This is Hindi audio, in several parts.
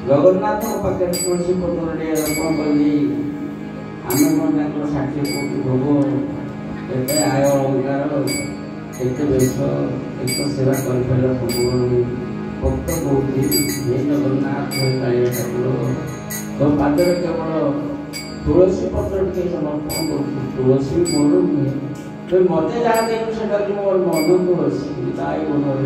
जगन्नाथ पाखे तुलसी पत्र पल्ली आम कौन 60 कोटी भोग एत आय अलंकार एत बेश एक सेवा कर भक्त बहुत हे जगन्नाथ कालिया ठाकुर तो पादर केवल तुलसी पत्र टे समर्पण कर तुलसी मोर नुहे तो मत जहाँ देख से मोर मन तुलसी ताई मन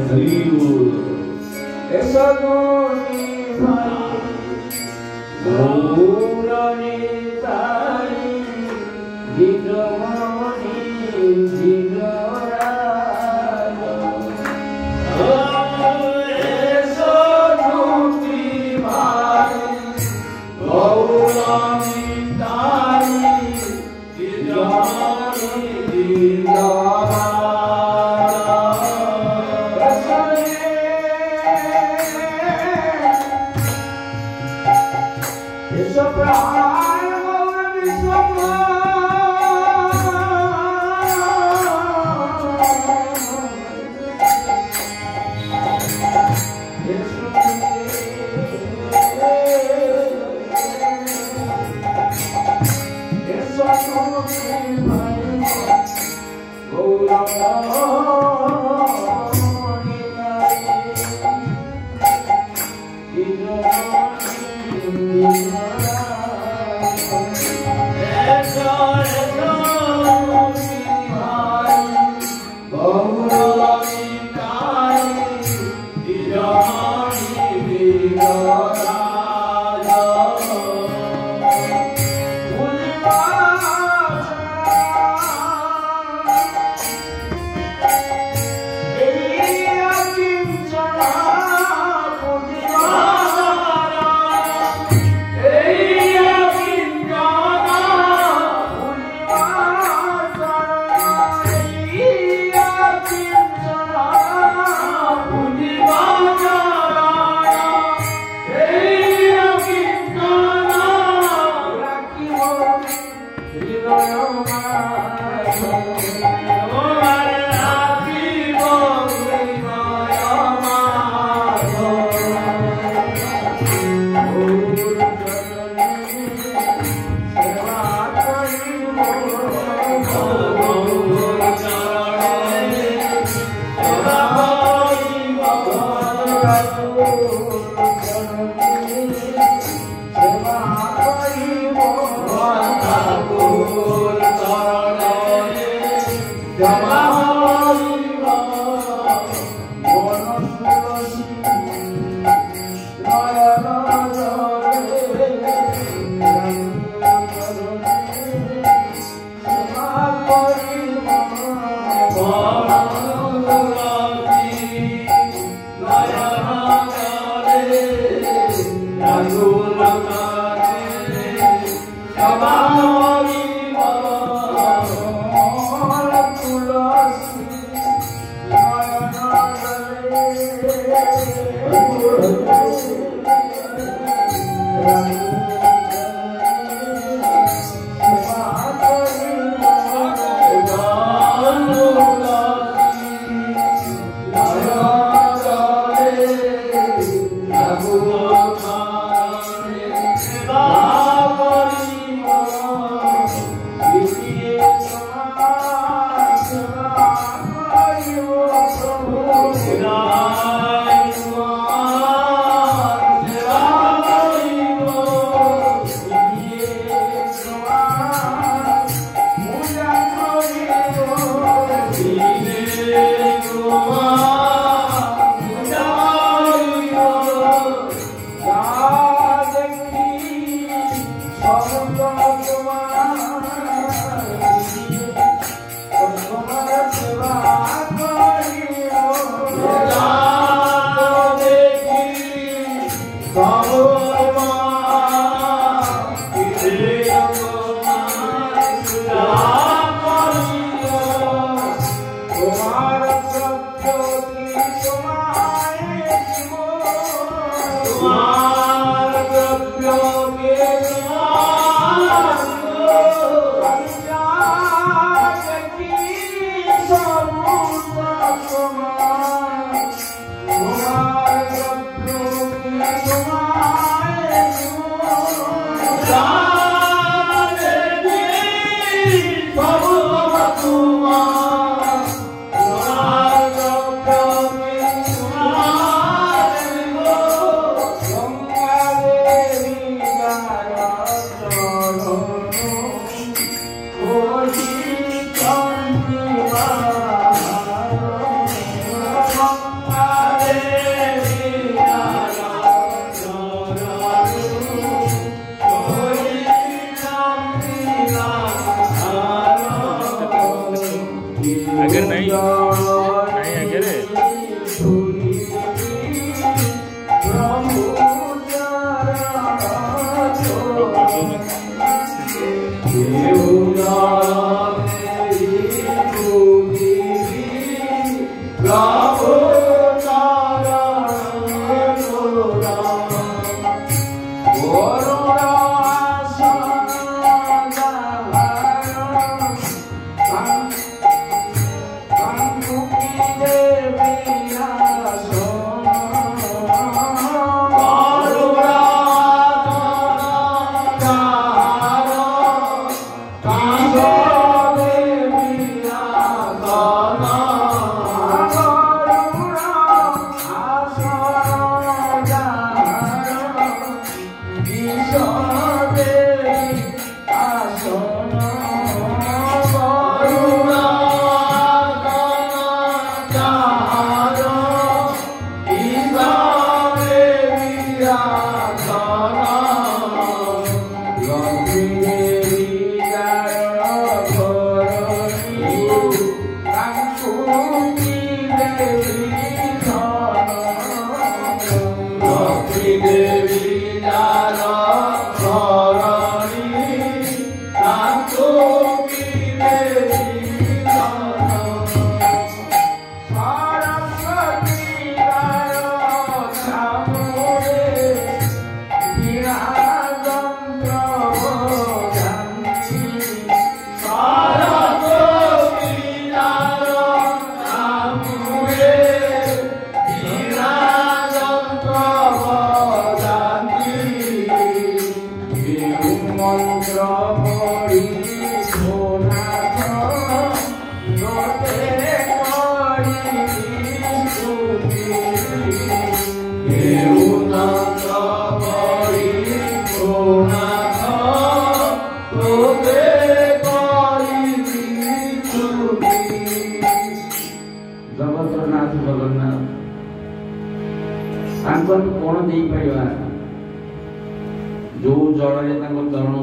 जो जड़े चरण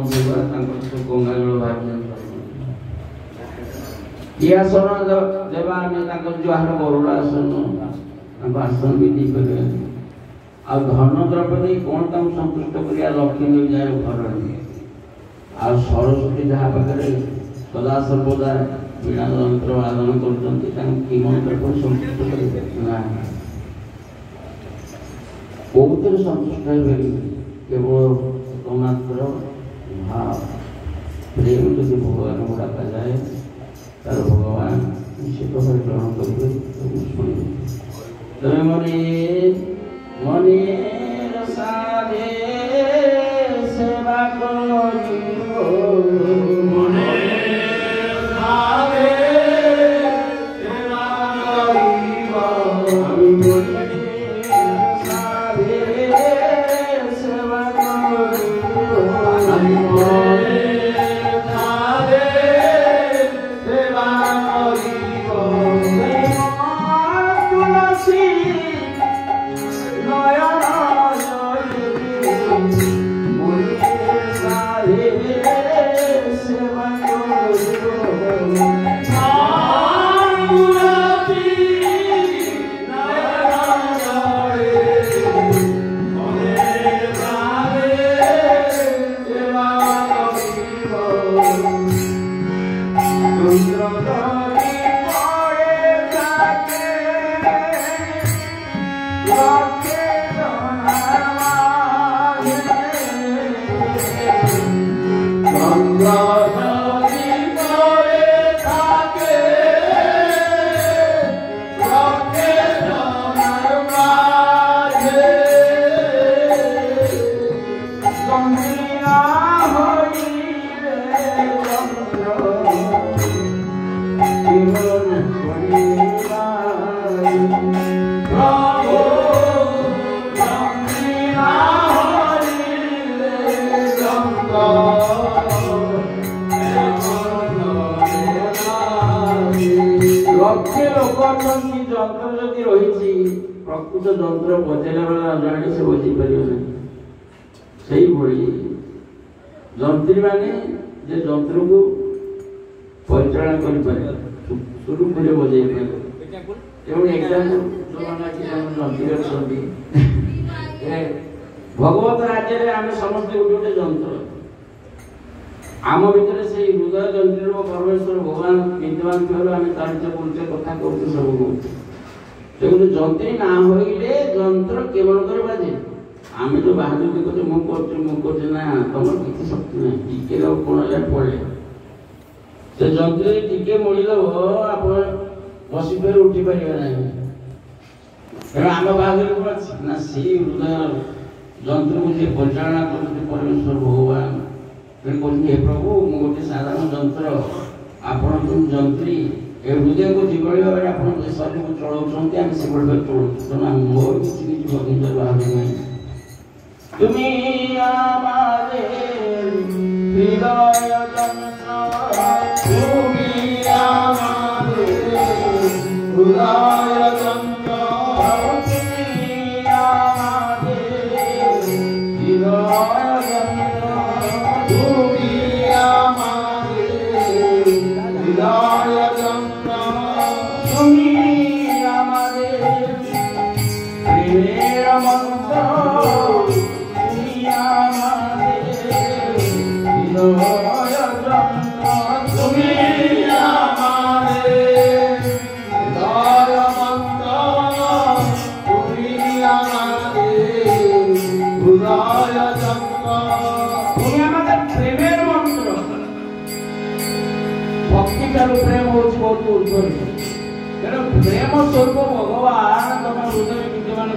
गंगा जल आसन देवा जुहार गरुड़ आसन आसन भी दी पारे आ धन द्रव्य नहीं कौन तक संतुष्ट कर लक्ष्मी मिल जाए घर आ सरस्वती जहाँ पाखे सदा सर्वदा वीणा यंत्र वादन कर मंत्र को संतुष्ट कर संतुष्ट है केवल एकमात्र भाव प्रेम जब भगवान को डाका जाए तार भगवान निश्चित भाव ग्रहण करेंगे शुणिए तमें मने मने साधे सेवा करिबो मने साधे सेवा करिबो आमी मने प्रकृत जंत्र बजेला बेला जानी से बजे पारे जंत्री माने जे जंत्र को परिचालन कर पारे सुरूप बजे पारे एग्जाम्पल जो जंत्री भगवत राज्य में आम समस्त गोटे गोटे जंत्र आम भितर से हृदय जंत्र परमेश्वर भगवान विद्यमान थी आम तारित बोलते कथा करते सब कहते जंत्री ना होइले जंत्र केवल कर बाजे आम जो बाहर देखते मुझे ना तुम किसी शक्ति ना टिके कौन पड़े से जंत्र टिके मोड़ीदेव आप बसी फेर उठी पारे ना तेणु आम बाहर कौन अच्छी ना से हृदय जंत्र को जी परिचालना करते परमेश्वर भगवान हे प्रभु मु गोटे साधारण जंत्र आपण तुम जंत्री ए हृदय को जीवड़ी भाव में आप शरीर को चलाऊँ आम से चलाऊँ तेना मोर किसी किसी भगिंदर बाहर नहीं तुम्हें हमारे हृदय जंत्र तुम्हें हमारे हृदय जंत्र तुम्हें हमारे हृदय प्रेम हो बहुत ऊर्धर तेणु प्रेम स्वरूप भगवान तुम हृदय विद्यमान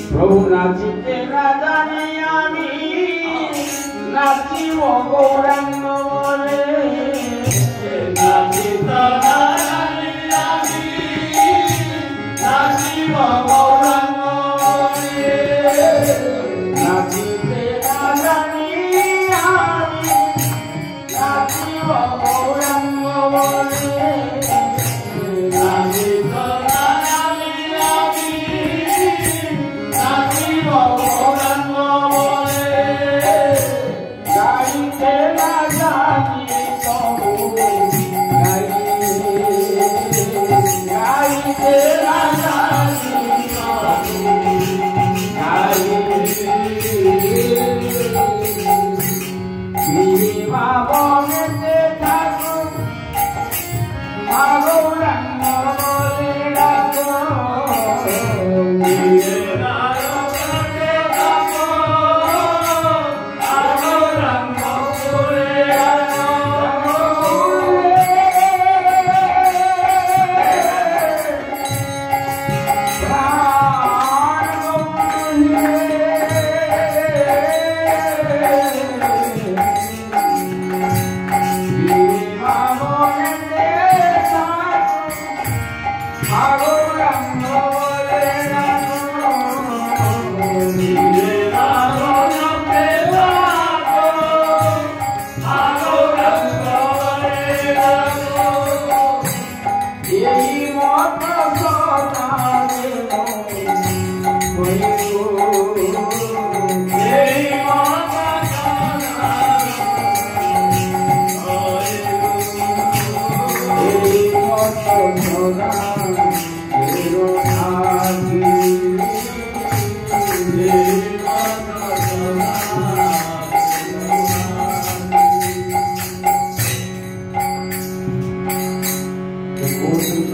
प्रभु नाचिते ना जानी आमी नाचिव गौरांग बोले नाचिता ना जानी आमी नाचिव गौरांग बोले नाचिते ना जानी आमी नाचिव गौरांग बोले नाचिता Thank you.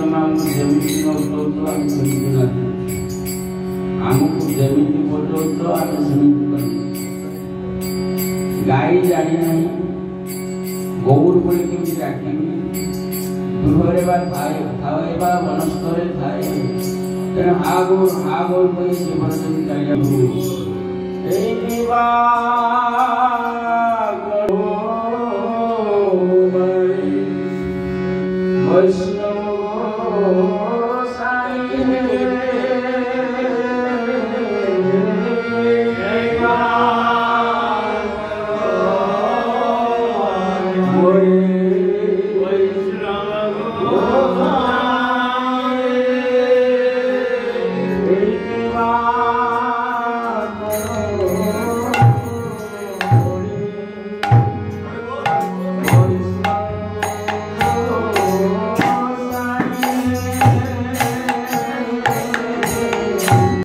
ଆମକୁ ଯେମିତି ନଉଛ ଆମେ ସେମିତି ନାଚୁ, ଆମକୁ ଯେମିତି ବଜଉଛ ଆମେ ସେମିତି କରୁ। ଗାଈ ଜାଣିନାହିଁ ଗୌର ବୋଲି କେମିତି ଡାକିବି, ଗୃହରେ ବା ଥାଏ ବା ବନସ୍ତରେ ଥାଏ, ତେଣୁ ହା ଗୌର କହି ସେ ବର୍ତ୍ତମାନ ଚାଲିବାକୁ ଏଇ ବିବାହ